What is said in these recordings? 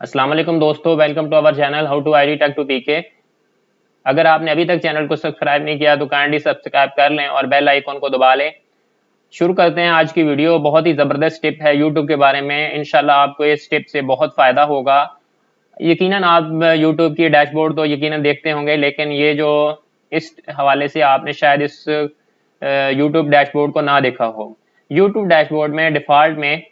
अस्सलाम वालेकुम दोस्तों, welcome to our channel how to ID tech to PK. अगर आपने अभी तक चैनल को सब्सक्राइब नहीं किया तो काइंडली सब्सक्राइब कर लें और बेल आइकन को दबा लें। शुरू करते हैं आज की वीडियो। बहुत ही ज़बरदस्त टिप है यूट्यूब के बारे में। इंशाल्लाह आपको इस टिप से बहुत फ़ायदा होगा। यकीनन आप यूट्यूब की डैशबोर्ड तो यकीनन देखते होंगे, लेकिन ये जो इस हवाले से आपने शायद इस यूट्यूब डैशबोर्ड को ना देखा हो। यूट्यूब डैशबोर्ड में डिफ़ॉल्ट में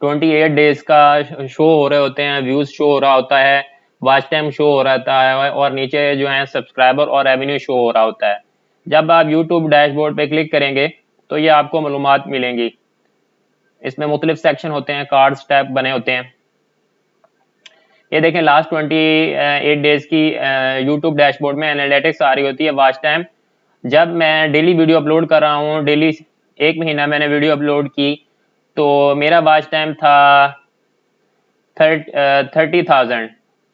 28 डेज का शो हो रहे होते हैं, व्यूज शो हो रहा होता है, वॉच टाइम शो हो रहता है और नीचे जो है सब्सक्राइबर और रेवेन्यू शो हो रहा होता है। जब आप यूट्यूब डैशबोर्ड पे क्लिक करेंगे तो ये आपको मालूमात मिलेंगी। इसमें मुख्तलिफ सेक्शन होते हैं, कार्ड्स टैब बने होते हैं। ये देखें, लास्ट 28 डेज की यूट्यूब डैशबोर्ड में एनालिटिक्स आ रही होती है, वॉच टाइम। जब मैं डेली वीडियो अपलोड कर रहा हूँ, डेली 1 महीना मैंने वीडियो अपलोड की, तो मेरा वॉच टाइम था 30,000।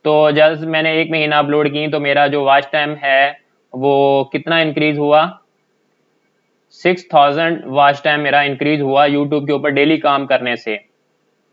तो जब मैंने 1 महीना अपलोड की तो मेरा जो वॉच टाइम है वो कितना इंक्रीज हुआ, 6,000 वॉच टाइम मेरा इंक्रीज हुआ यूट्यूब के ऊपर डेली काम करने से।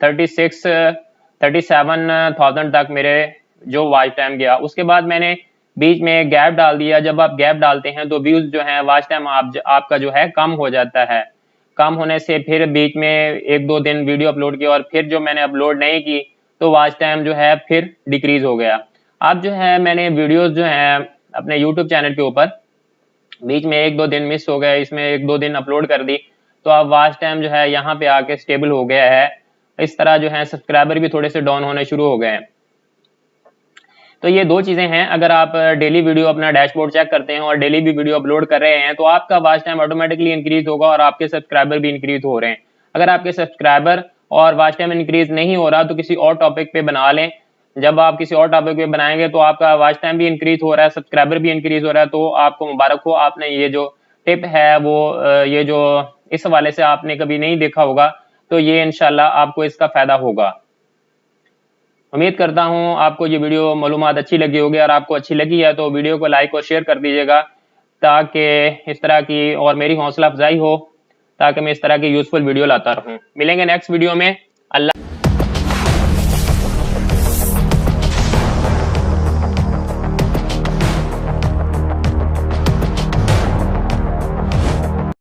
37,000 तक मेरे जो वॉच टाइम गया। उसके बाद मैंने बीच में गैप डाल दिया। जब आप गैप डालते हैं तो व्यूज जो है, वॉच टाइम आपका जो है कम हो जाता है। कम होने से फिर बीच में 1-2 दिन वीडियो अपलोड की और फिर जो मैंने अपलोड नहीं की तो वॉच टाइम जो है फिर डिक्रीज हो गया। अब जो है मैंने वीडियोस जो है अपने यूट्यूब चैनल के ऊपर बीच में 1-2 दिन मिस हो गए, इसमें 1-2 दिन अपलोड कर दी, तो अब वॉच टाइम जो है यहाँ पे आके स्टेबल हो गया है। इस तरह जो है सब्सक्राइबर भी थोड़े से डाउन होने शुरू हो गए हैं। तो ये दो चीज़ें हैं। अगर आप डेली वीडियो अपना डैशबोर्ड चेक करते हैं और डेली भी वीडियो अपलोड कर रहे हैं तो आपका वॉच टाइम ऑटोमेटिकली इंक्रीज होगा और आपके सब्सक्राइबर भी इंक्रीज हो रहे हैं। अगर आपके सब्सक्राइबर और वॉच टाइम इंक्रीज नहीं हो रहा तो किसी और टॉपिक पे बना लें। जब आप किसी और टॉपिक पे बनाएंगे तो आपका वॉच टाइम भी इंक्रीज हो रहा है, सब्सक्राइबर भी इंक्रीज हो रहा है। तो आपको मुबारक हो, आपने ये जो टिप है वो ये जो इस हवाले से आपने कभी नहीं देखा होगा, तो ये इंशाल्लाह आपको इसका फ़ायदा होगा। उम्मीद करता हूँ आपको ये वीडियो मालूमात अच्छी लगी होगी, और आपको अच्छी लगी है तो वीडियो को लाइक और शेयर कर दीजिएगा, ताकि इस तरह की और मेरी हौसला अफजाई हो, ताकि मैं इस तरह की यूज़फुल वीडियो लाता रहूँ। मिलेंगे नेक्स्ट वीडियो में। अल्लाह।